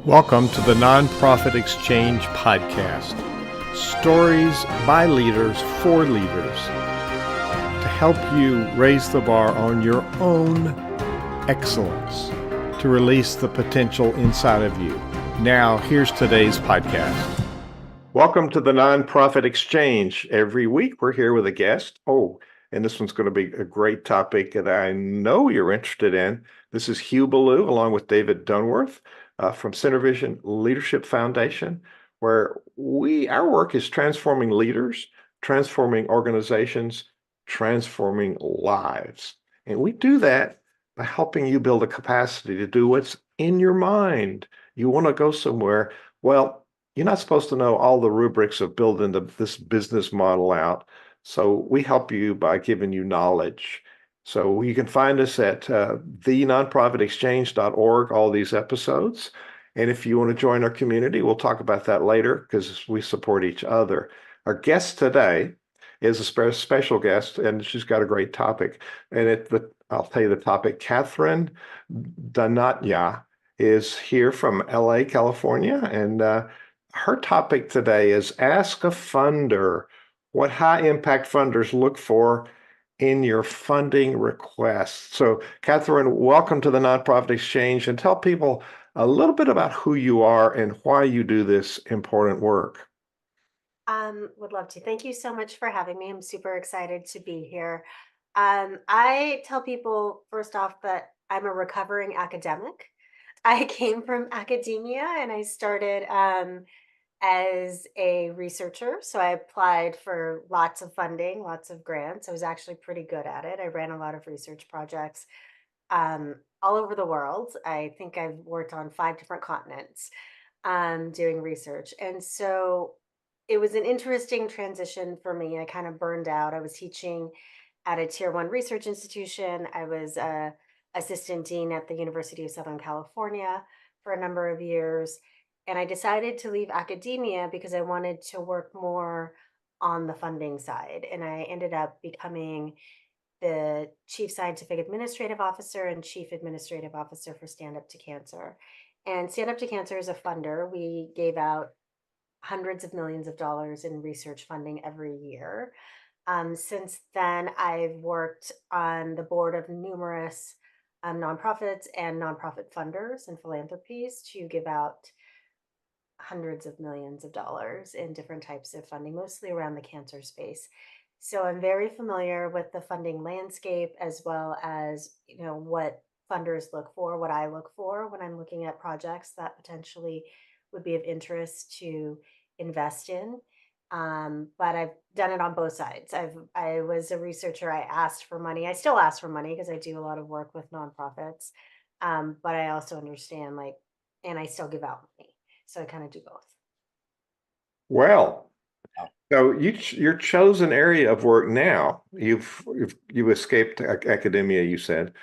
Welcome to the Nonprofit Exchange Podcast. Stories by leaders for leaders to help you raise the bar on your own excellence, to release the potential inside of you. Now, here's today's podcast. Welcome to the Nonprofit Exchange. Every week we're here with a guest. And this one's going to be a great topic that I know you're interested in. This is Hugh Ballou along with David Dunworth from CenterVision Leadership Foundation, where our work is transforming leaders, transforming organizations, transforming lives. And we do that by helping you build a capacity to do what's in your mind. You want to go somewhere. Well, you're not supposed to know all the rubrics of building this business model out. So we help you by giving you knowledge. So you can find us at thenonprofitexchange.org, all these episodes. And if you want to join our community, we'll talk about that later because we support each other. Our guest today is a special guest, and she's got a great topic. And I'll tell you the topic. Catherine Danatya is here from LA, California, and her topic today is Ask a Funder. What high impact funders look for in your funding requests. So, Catherine, welcome to the Nonprofit Exchange, and tell people a little bit about who you are and why you do this important work. Would love to. Thank you so much for having me. I'm super excited to be here. I tell people first off that I'm a recovering academic. I came from academia and I started as a researcher. So I applied for lots of funding, lots of grants. I was actually pretty good at it. I ran a lot of research projects all over the world. I think I've worked on 5 different continents doing research. And so it was an interesting transition for me. I kind of burned out. I was teaching at a tier 1 research institution. I was a assistant dean at the University of Southern California for a number of years. And I decided to leave academia because I wanted to work more on the funding side. And I ended up becoming the chief scientific administrative officer and chief administrative officer for Stand Up to Cancer. And Stand Up to Cancer is a funder. We gave out hundreds of millions of dollars in research funding every year. Since then, I've worked on the board of numerous nonprofits and nonprofit funders and philanthropies to give out hundreds of millions of dollars in different types of funding, mostly around the cancer space. So I'm very familiar with the funding landscape as well as, what funders look for, what I look for when I'm looking at projects that potentially would be of interest to invest in. But I've done it on both sides. I was a researcher. I asked for money. I still ask for money because I do a lot of work with nonprofits. But I also understand and I still give out money. So I kind of do both. Well, Wow. so your chosen area of work now, you've escaped academia, you said.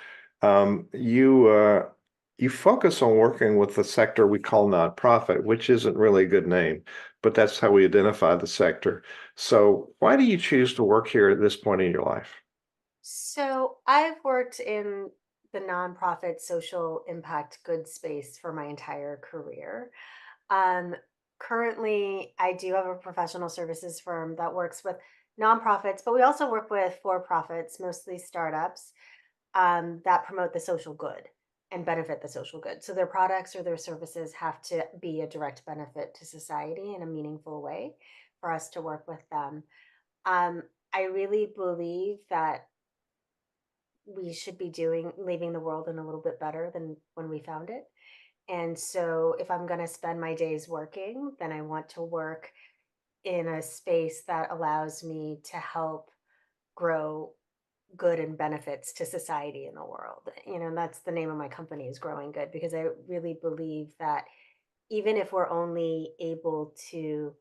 You focus on working with the sector we call nonprofit, which isn't really a good name, but that's how we identify the sector. So why do you choose to work here at this point in your life? So I've worked in the nonprofit social impact good space for my entire career. Um, Currently, I do have a professional services firm that works with nonprofits, but we also work with for profits, mostly startups, that promote the social good and benefit the social good. So their products or their services have to be a direct benefit to society in a meaningful way for us to work with them. Um, I really believe that we should be leaving the world in a little bit better than when we found it. And so if I'm going to spend my days working, then I want to work in a space that allows me to help grow good and benefits to society in the world. That's the name of my company, is Growing Good, because I really believe that even if we're only able to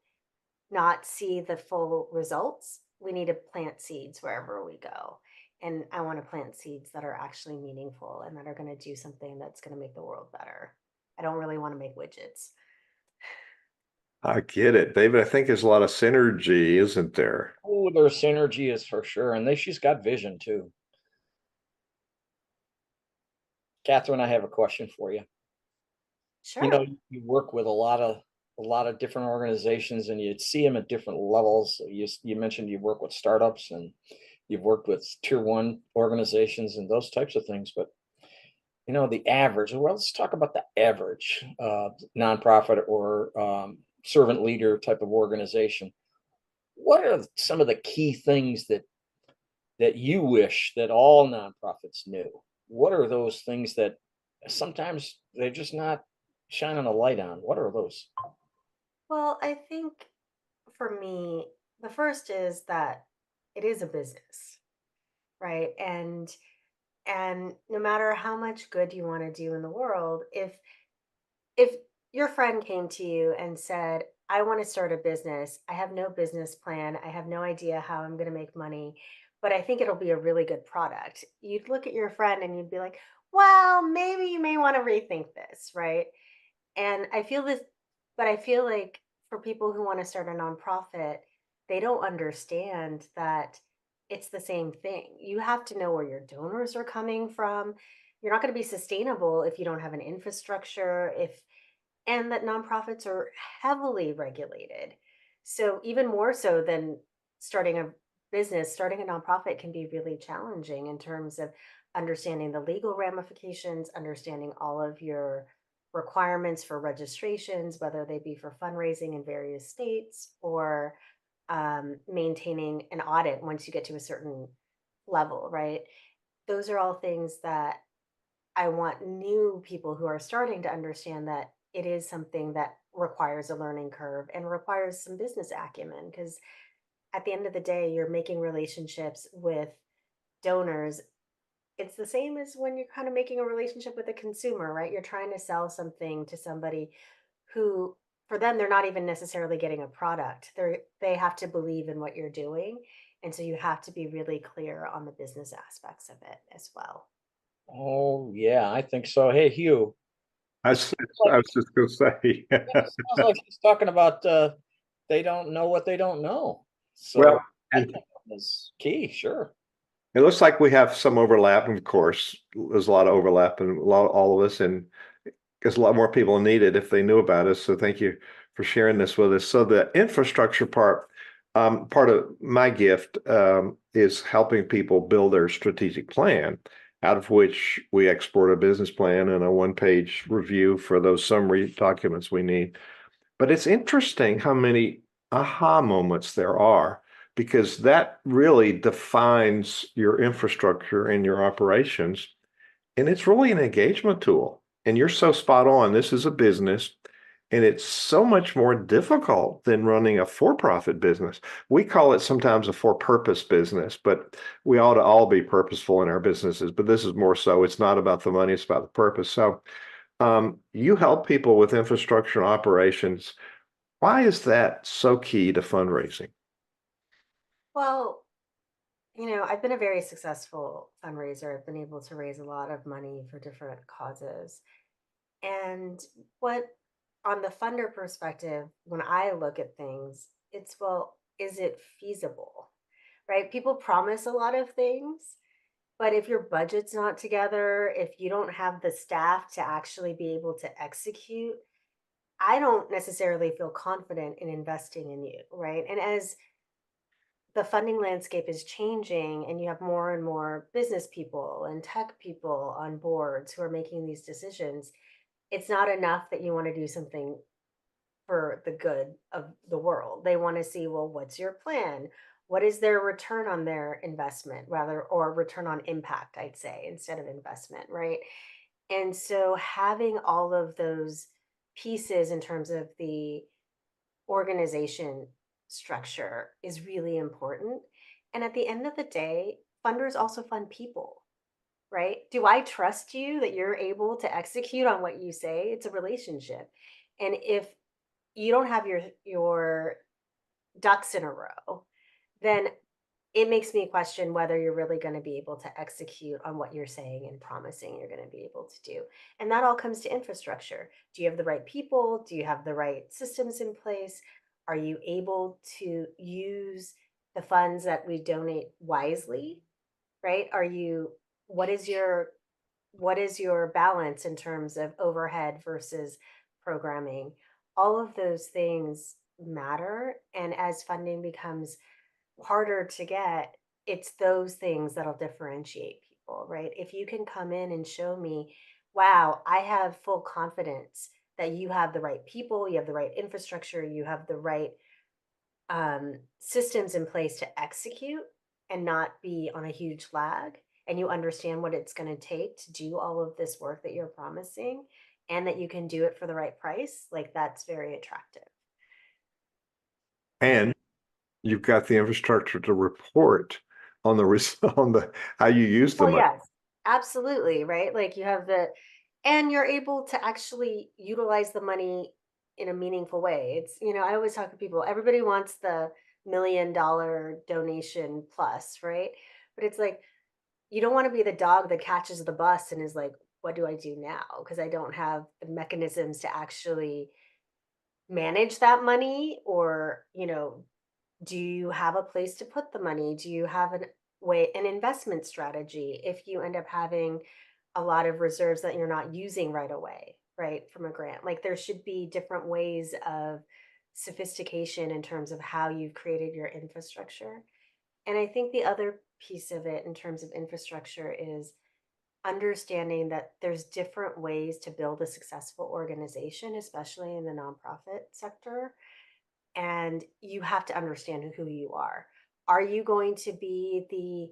not see the full results, we need to plant seeds wherever we go. And I want to plant seeds that are actually meaningful and that are going to do something that's going to make the world better. I don't really want to make widgets. I get it, David. I think there's a lot of synergy, isn't there? Oh, their synergy is for sure, and she's got vision too. Catherine, I have a question for you. You Sure. know, you work with a lot of different organizations, and you see them at different levels. You mentioned you work with startups, and you've worked with tier one organizations and those types of things. But the average. Well, let's talk about the average nonprofit or servant leader type of organization. What are some of the key things that you wish that all nonprofits knew? What are those things that sometimes they're just not shining a light on? What are those? Well, I think for me, the first is that it is a business, right? And no matter how much good you want to do in the world, if your friend came to you and said, I want to start a business, I have no business plan, I have no idea how I'm going to make money, but I think it'll be a really good product, you'd look at your friend and you'd be like, well, maybe you may want to rethink this, right? And I feel this, but I feel like for people who want to start a nonprofit, they don't understand that it's the same thing. You have to know where your donors are coming from. You're not going to be sustainable if you don't have an infrastructure, if and that nonprofits are heavily regulated. So even more so than starting a business, starting a nonprofit can be really challenging in terms of understanding the legal ramifications, understanding all of your requirements for registrations, whether they be for fundraising in various states or maintaining an audit once you get to a certain level, right? Those are all things that I want new people who are starting to understand that it is something that requires a learning curve and requires some business acumen because at the end of the day, you're making relationships with donors. It's the same as when you're kind of making a relationship with a consumer, right? You're trying to sell something to somebody who for them they're not even necessarily getting a product. They have to believe in what you're doing. And so you have to be really clear on the business aspects of it as well. Oh yeah, I think so. Hey Hugh, I it was, sounds like I was just going to say, it sounds like he's talking about they don't know what they don't know. well, So that and is key, sure. it looks like we have some overlap, and of course, there's a lot of overlap in all of us, and there's a lot more people needed if they knew about us. So thank you for sharing this with us. So the infrastructure part of my gift is helping people build their strategic plan, out of which we export a business plan and a one-page review for those summary documents we need. But it's interesting how many aha moments there are because that really defines your infrastructure and your operations. And it's really an engagement tool. And you're so spot on. This is a business, and it's so much more difficult than running a for-profit business. We call it sometimes a for-purpose business, but we ought to all be purposeful in our businesses. But this is more so. It's not about the money, it's about the purpose. So you help people with infrastructure and operations. Why is that so key to fundraising? Well, I've been a very successful fundraiser. I've been able to raise a lot of money for different causes. And what, on the funder perspective, when I look at things, it's, well, is it feasible? Right? People promise a lot of things, but if your budget's not together, if you don't have the staff to actually be able to execute, I don't necessarily feel confident in investing in you. Right. And as the funding landscape is changing and you have more and more business people and tech people on boards who are making these decisions, it's not enough that you want to do something for the good of the world. They want to see, well, what's your plan? What is their return on their investment, rather, or return on impact, I'd say, instead of investment, right? And so having all of those pieces in terms of the organization structure is really important. And at the end of the day, funders also fund people, right? Do I trust you that you're able to execute on what you say? It's a relationship. And if you don't have your ducks in a row, then it makes me question whether you're really going to be able to execute on what you're saying and promising you're going to be able to do. And that all comes to infrastructure. Do you have the right people? Do you have the right systems in place? Are you able to use the funds that we donate wisely? Right? What is your what is your balance in terms of overhead versus programming? All of those things matter. And as funding becomes harder to get, it's those things that'll differentiate people, right? If you can come in and show me, wow, I have full confidence that you have the right people, you have the right infrastructure, you have the right systems in place to execute and not be on a huge lag, and you understand what it's going to take to do all of this work that you're promising, and that you can do it for the right price, like that's very attractive. And you've got the infrastructure to report on the on the how you use the Well, money. yes, absolutely, right? Like you have the, and you're able to actually utilize the money in a meaningful way. It's, I always talk to people, everybody wants the $1 million donation plus, right? But it's like, you don't want to be the dog that catches the bus and is like, what do I do now? Because I don't have the mechanisms to actually manage that money, or, do you have a place to put the money? Do you have an investment strategy if you end up having a lot of reserves that you're not using right away, right, from a grant? Like there should be different ways of sophistication in terms of how you've created your infrastructure. And I think the other piece of it in terms of infrastructure is understanding that there's different ways to build a successful organization, especially in the nonprofit sector, and you have to understand who you are. Are you going to be the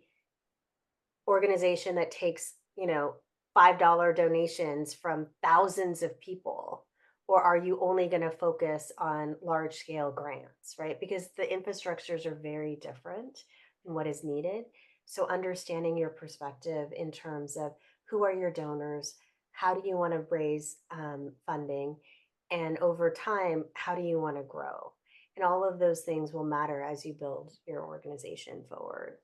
organization that takes, $5 donations from thousands of people? Or are you only going to focus on large scale grants, right? Because the infrastructures are very different in what is needed. So, understanding your perspective in terms of who are your donors, how do you want to raise funding, and over time, how do you want to grow? And all of those things will matter as you build your organization forward.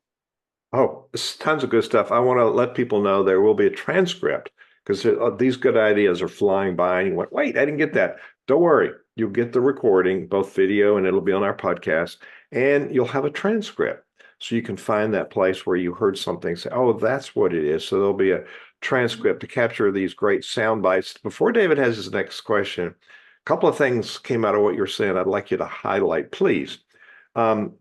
Oh, it's tons of good stuff. I want to let people know there will be a transcript because these good ideas are flying by and you went, wait, I didn't get that. Don't worry. You'll get the recording, both video and it'll be on our podcast, and you'll have a transcript. So you can find that place where you heard something, say, oh, that's what it is. So there'll be a transcript to capture these great sound bites. Before David has his next question, a couple of things came out of what you're saying I'd like you to highlight, please. Um,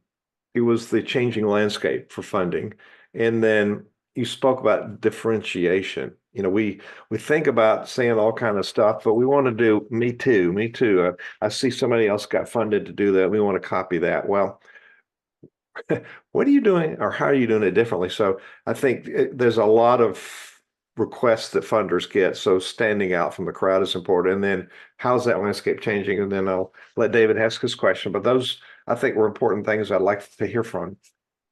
it was the changing landscape for funding. And then you spoke about differentiation. We think about saying all kind of stuff, but we want to do me too, me too. I see somebody else got funded to do that. We want to copy that. Well, what are you doing or how are you doing it differently? So I think there's a lot of requests that funders get. So standing out from the crowd is important. And then how's that landscape changing? And then I'll let David ask his question. But those, I think, were important things I'd like to hear from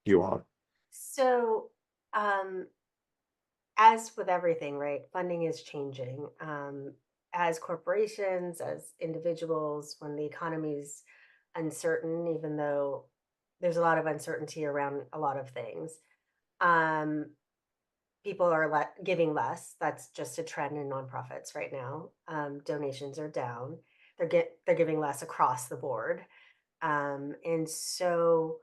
you on. So, um, as with everything, right, funding is changing. As corporations, as individuals, when the economy's uncertain, even though there's a lot of uncertainty around a lot of things, um, people are giving less. That's just a trend in nonprofits right now. Donations are down. They're giving less across the board, and so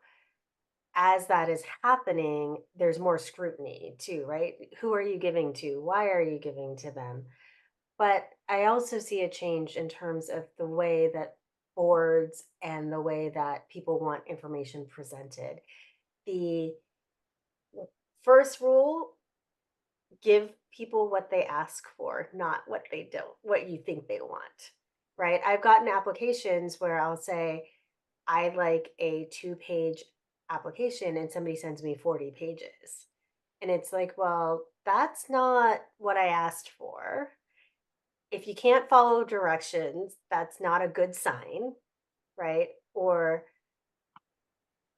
as that is happening, there's more scrutiny too, right? Who are you giving to? Why are you giving to them? But I also see a change in terms of the way that boards and the way that people want information presented. The first rule, give people what they ask for, not what they don't, what you think they want, right? I've gotten applications where I'll say, I like a 2-page application, and somebody sends me 40 pages. And it's like, well, that's not what I asked for. If you can't follow directions, that's not a good sign, right? Or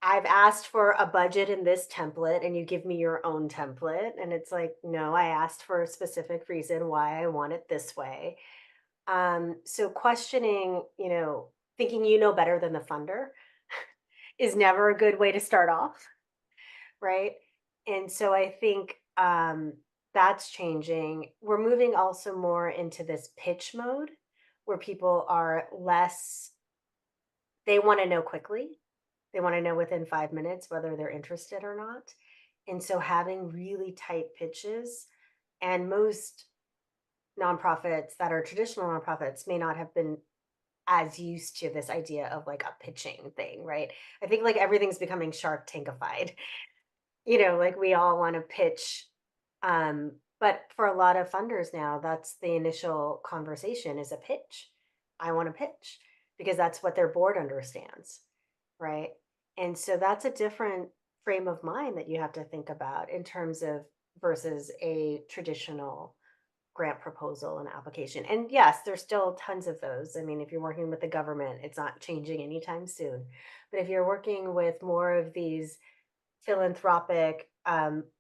I've asked for a budget in this template and you give me your own template. And it's like, no, I asked for a specific reason why I want it this way. So questioning, thinking you know better than the funder is never a good way to start off, right? And so I think that's changing. We're moving also more into this pitch mode where people are less, they want to know quickly. They want to know within 5 minutes whether they're interested or not. And so having really tight pitches And most nonprofits that are traditional nonprofits may not have been as used to this idea of like a pitching thing, right? I think like everything's becoming Shark Tankified. Like we all want to pitch. But for a lot of funders now, that's the initial conversation is a pitch. I want to pitch because that's what their board understands, right? And so that's a different frame of mind that you have to think about in terms of versus a traditional grant proposal and application. And yes, there's still tons of those. I mean, if you're working with the government, it's not changing anytime soon. But if you're working with more of these philanthropic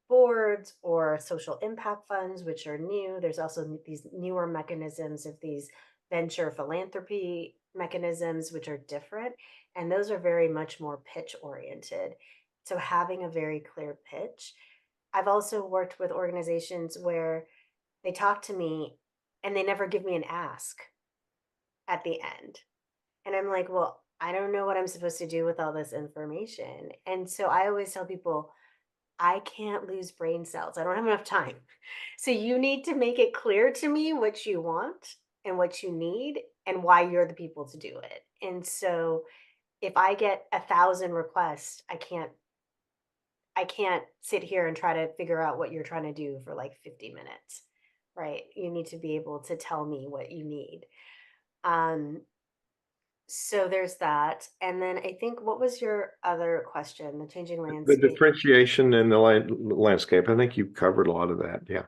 boards or social impact funds, which are new. There's also these newer mechanisms of these venture philanthropy mechanisms, which are different. And those are very much more pitch oriented. So having a very clear pitch. I've also worked with organizations where they talk to me and they never give me an ask at the end. And I'm like, well, I don't know what I'm supposed to do with all this information. And so I always tell people, I can't lose brain cells. I don't have enough time. So you need to make it clear to me what you want and what you need and why you're the people to do it. And so if I get 1,000 requests, I can't sit here and try to figure out what you're trying to do for like 50 minutes. Right? You need to be able to tell me what you need. Um so there's that. And then I think what was your other question? The changing The landscape. differentiation in the landscape. I think you covered a lot of that. Yeah.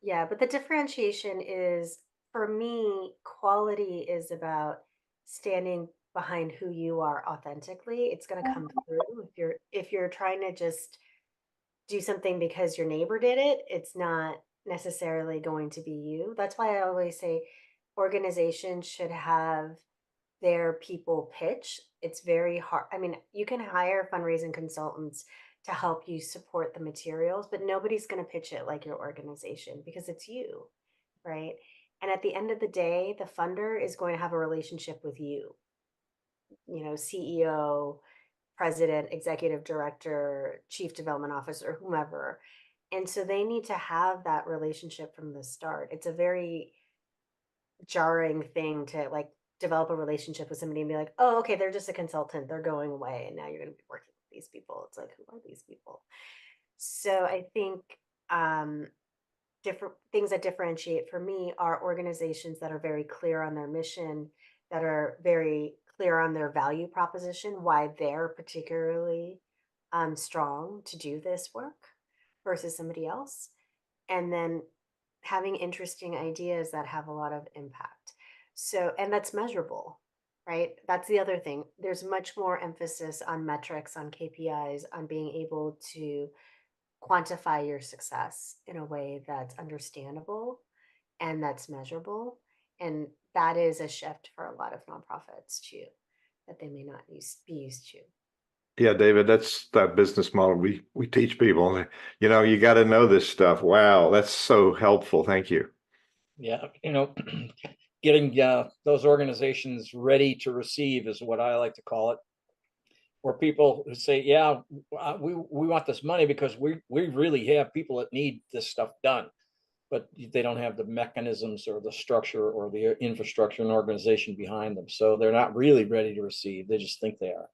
Yeah, but the differentiation is for me, quality is about standing behind who you are authentically. It's going to come through. If you're trying to just do something because your neighbor did it, it's not necessarily going to be you. That's why I always say organizations should have their people pitch. It's very hard. I mean, you can hire fundraising consultants to help you support the materials, but nobody's going to pitch it like your organization because it's you, right? And at the end of the day, the funder is going to have a relationship with you, CEO, president, executive director, chief development officer, whomever. And so they need to have that relationship from the start. It's a very jarring thing to like develop a relationship with somebody and be like, oh, okay, they're just a consultant. They're going away. And now you're going to be working with these people. It's like, who are these people? So I think um, different things that differentiate for me are organizations that are very clear on their mission, that are very clear on their value proposition, why they're particularly strong to do this work versus somebody else. And then having interesting ideas that have a lot of impact. So, and that's measurable, right? That's the other thing. There's much more emphasis on metrics, on KPIs, on being able to quantify your success in a way that's understandable and that's measurable. And that is a shift for a lot of nonprofits too, that they may not be used to. Yeah, David, that's that business model we teach people. You got to know this stuff. Wow, that's so helpful. Thank you. Yeah, getting those organizations ready to receive is what I like to call it. Where people who say, "Yeah, we want this money because we really have people that need this stuff done," but they don't have the mechanisms or the structure or the infrastructure and organization behind them, so they're not really ready to receive. They just think they are.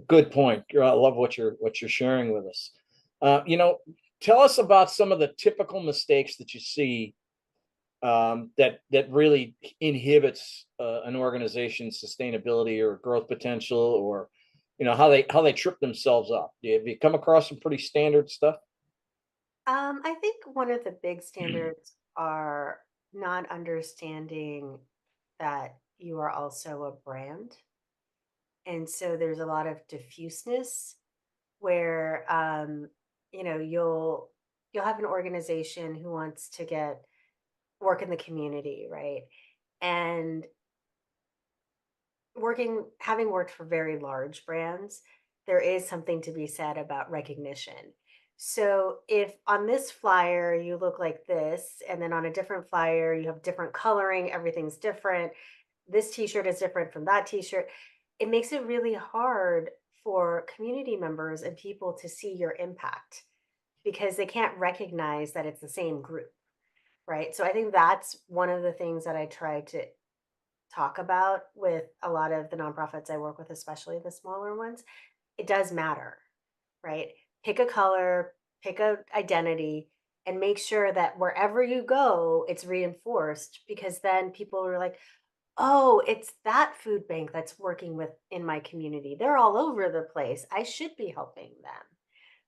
Good point. I love what you're sharing with us. Tell us about some of the typical mistakes that you see that really inhibits an organization's sustainability or growth potential, or how they trip themselves up. Have you come across some pretty standard stuff? I think one of the big standards are not understanding that you are also a brand. And so there's a lot of diffuseness where you'll have an organization who wants to get work in the community, right? And having worked for very large brands, there is something to be said about recognition. So if on this flyer you look like this, and then on a different flyer you have different coloring, everything's different. This t-shirt is different from that t-shirt. It makes it really hard for community members and people to see your impact. because they can't recognize that it's the same group, right? So I think that's one of the things that I try to talk about with a lot of the nonprofits I work with, especially the smaller ones. It does matter, right? Pick a color, pick a identity, and make sure that wherever you go, it's reinforced, because then people are like, oh, it's that food bank that's working with in my community. They're all over the place. I should be helping them,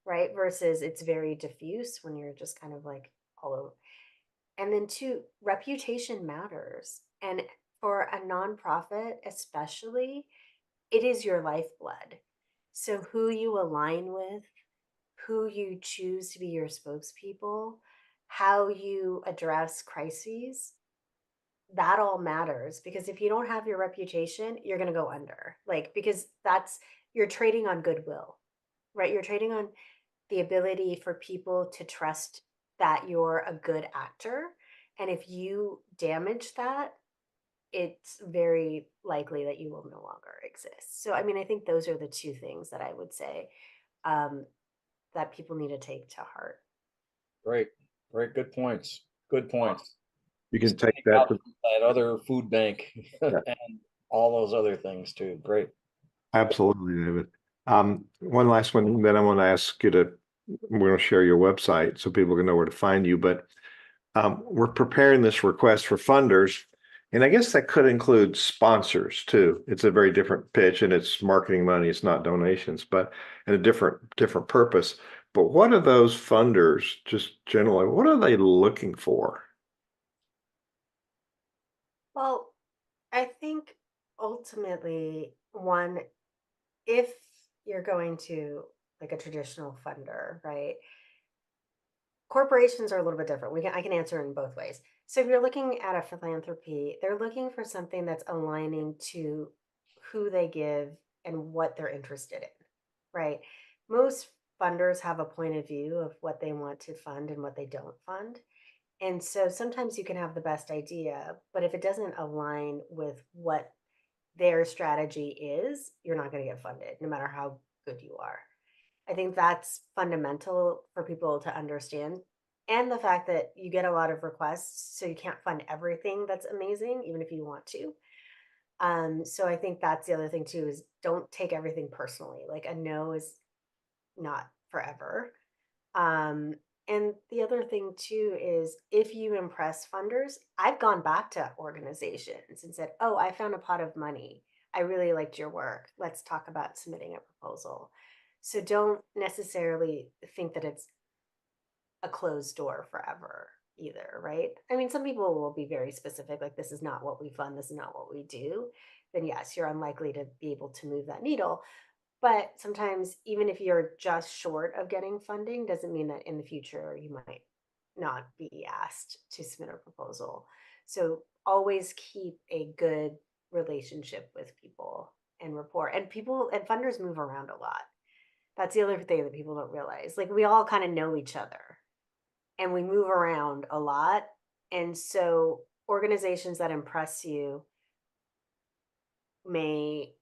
right? Versus it's very diffuse when you're just kind of like all over. And then two, reputation matters. And for a nonprofit, especially, it is your lifeblood. So who you align with, who you choose to be your spokespeople, how you address crises, that all matters, because if you don't have your reputation, you're going to go under. Like, because that's, you're trading on goodwill, right? You're trading on the ability for people to trust that you're a good actor. And if you damage that, it's very likely that you will no longer exist. So, I mean, I think those are the two things that I would say, um, that people need to take to heart. Great, great, good points. Good points. You can take Standing that out to, from that other food bank yeah, and all those other things too. Great. absolutely, David. One last one, then I want to ask you to, we're going to share your website so people can know where to find you. But we're preparing this request for funders, and I guess that could include sponsors too. It's a very different pitch, and it's marketing money. It's not donations, but and a different purpose. But what are those funders, just generally, what are they looking for? Well, I think ultimately, one, if you're going to like a traditional funder, right? Corporations are a little bit different. I can answer in both ways. So if you're looking at a philanthropy, they're looking for something that's aligning to who they give and what they're interested in, right? Most funders have a point of view of what they want to fund and what they don't fund. And so sometimes you can have the best idea, but if it doesn't align with what their strategy is, you're not going to get funded, no matter how good you are. I think that's fundamental for people to understand. And the fact that you get a lot of requests, so you can't fund everything that's amazing, even if you want to. So I think that's the other thing too, is don't take everything personally. Like a no is not forever. Um, and the other thing too is if you impress funders, I've gone back to organizations and said, oh, I found a pot of money. I really liked your work. Let's talk about submitting a proposal. So don't necessarily think that it's a closed door forever either, right? I mean, some people will be very specific, like this is not what we fund, this is not what we do. Then yes, you're unlikely to be able to move that needle. But sometimes, even if you're just short of getting funding, doesn't mean that in the future you might not be asked to submit a proposal. So always keep a good relationship with people and rapport. And people and funders move around a lot. That's the other thing that people don't realize. Like we all kind of know each other and we move around a lot. And so organizations that impress you may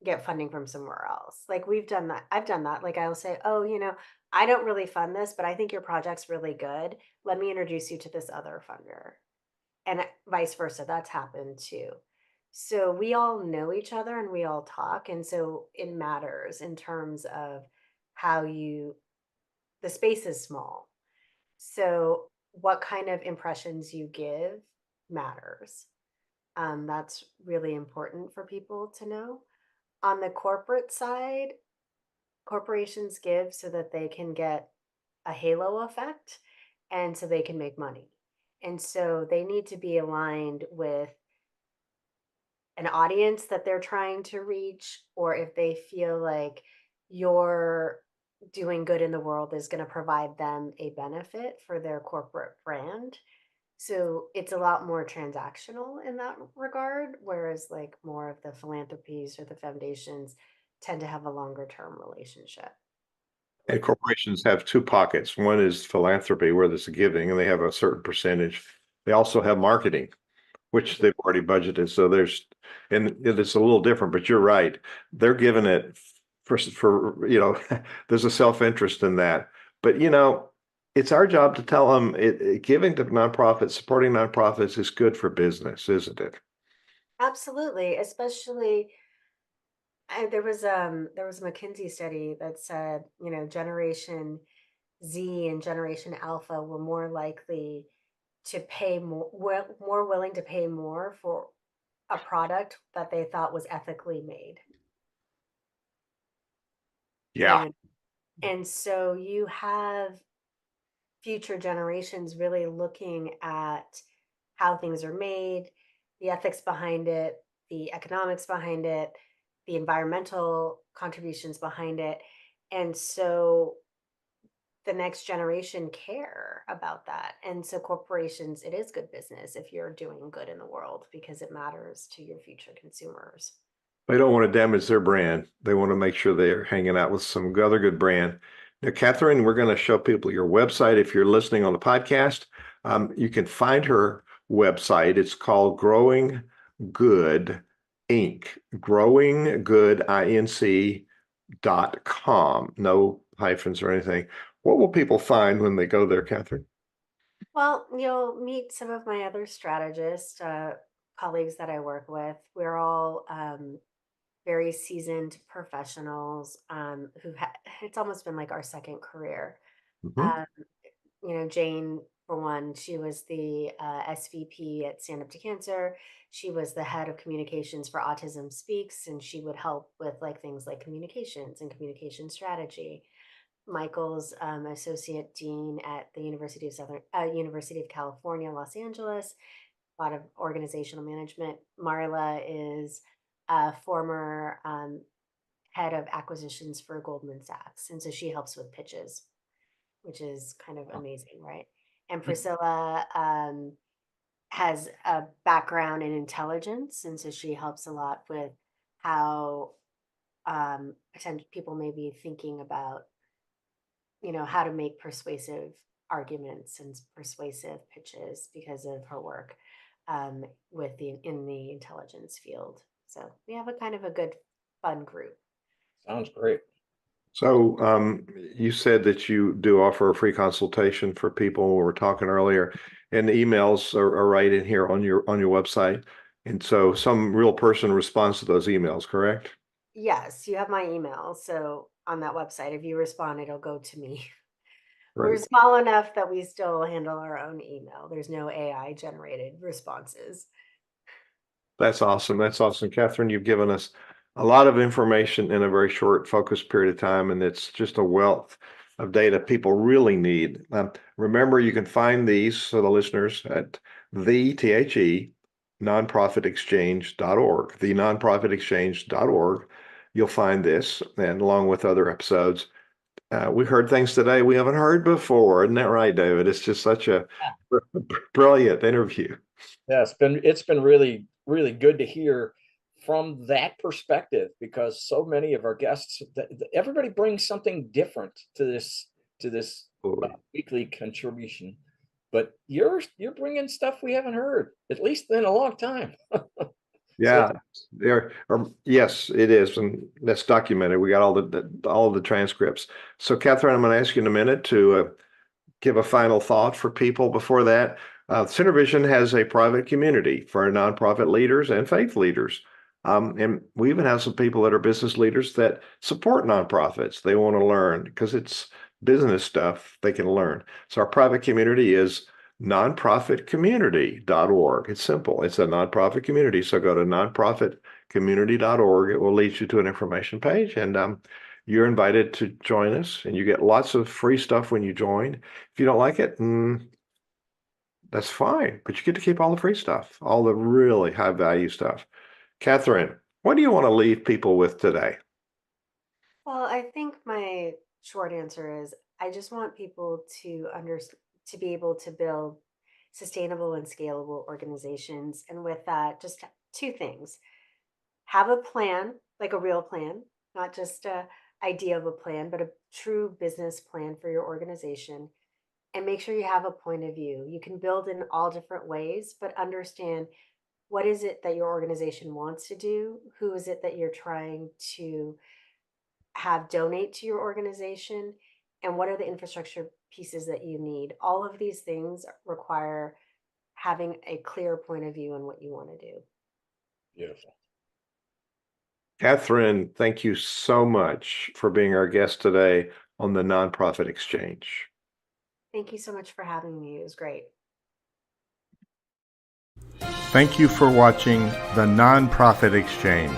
get funding from somewhere else. Like we've done that. I've done that. Like I'll say, "Oh, I don't really fund this, but I think your project's really good. Let me introduce you to this other funder." And vice versa. That's happened too. So we all know each other and we all talk, and so it matters in terms of how you the space is small. So what kind of impressions you give matters. That's really important for people to know. On the corporate side, corporations give so that they can get a halo effect and so they can make money. And so they need to be aligned with an audience that they're trying to reach, or if they feel like you're doing good in the world is going to provide them a benefit for their corporate brand. So it's a lot more transactional in that regard, whereas like more of the philanthropies or the foundations tend to have a longer term relationship. And corporations have two pockets. One is philanthropy, where there's giving, and they have a certain percentage. They also have marketing, which they've already budgeted. So and it's a little different, but you're right. They're giving it for there's a self-interest in that. But it's our job to tell them giving to nonprofits, supporting nonprofits is good for business, isn't it? Absolutely, especially there was a McKinsey study that said, Generation Z and Generation Alpha were more likely to pay more willing to pay more for a product that they thought was ethically made. Yeah. And so you have future generations really looking at how things are made, the ethics behind it, the economics behind it, the environmental contributions behind it. And so the next generation care about that. And so corporations, it is good business if you're doing good in the world because it matters to your future consumers. They don't want to damage their brand. They want to make sure they're hanging out with some other good brand. Now, Catherine, we're going to show people your website. If you're listening on the podcast, you can find her website. It's called Growing Good Inc. Growing Good Inc.com. No hyphens or anything. What will people find when they go there, Catherine? Well, you'll meet some of my other strategists, colleagues that I work with. We're all very seasoned professionals it's almost been like our second career. Mhm. Um, Jane, for one, she was the SVP at Stand Up to Cancer. She was the head of communications for Autism Speaks, and she would help with like things like communications and communication strategy. Michael's associate dean at the University of California, Los Angeles, a lot of organizational management. Marla is a former head of acquisitions for Goldman Sachs, and so she helps with pitches, which is kind of amazing, right? And Priscilla has a background in intelligence, and so she helps a lot with how potential people may be thinking about, how to make persuasive arguments and persuasive pitches because of her work with the in the intelligence field. So we have a kind of a good fun group. Sounds great. So, you said that you do offer a free consultation for people. We were talking earlier, and the emails are right in here on your website. And so, some real person responds to those emails, correct? Yes, you have my email. So on that website, if you respond, it'll go to me. We're Right. small enough that we still handle our own email. There's no AI generated responses. That's awesome. That's awesome, Catherine. You've given us a lot of information in a very short, focused period of time, and it's just a wealth of data people really need. Remember, you can find these for the listeners at the nonprofitexchange.org, the nonprofitexchange.org. You'll find this, and along with other episodes. We heard things today we haven't heard before. Isn't that right, David? It's just such a brilliant interview. Yeah, it's been really good to hear from that perspective because so many of our guests, everybody brings something different to this weekly contribution. But you're bringing stuff we haven't heard, at least in a long time. So Yeah, there are, yes, it is, and that's documented. We got all of the transcripts. So, Catherine, I'm going to ask you in a minute to give a final thought for people. Before that, Center Vision has a private community for nonprofit leaders and faith leaders. And we even have some people that are business leaders that support nonprofits. They want to learn because it's business stuff they can learn. So our private community is nonprofitcommunity.org. It's simple. It's a nonprofit community. So go to nonprofitcommunity.org. It will lead you to an information page, and you're invited to join us, and you get lots of free stuff when you join. If you don't like it, that's fine, but you get to keep all the free stuff, all the really high value stuff. Catherine, what do you want to leave people with today? Well, I think my short answer is I just want people to to be able to build sustainable and scalable organizations. And with that, just two things. Have a plan, like a real plan, not just a idea of a plan, but a true business plan for your organization. And make sure you have a point of view. You can build in all different ways, but understand what is it that your organization wants to do? Who is it that you're trying to have donate to your organization? And what are the infrastructure pieces that you need. All of these things require having a clear point of view on what you want to do. Beautiful. Catherine, thank you so much for being our guest today on the Nonprofit Exchange. Thank you so much for having me. It was great. Thank you for watching the Nonprofit Exchange.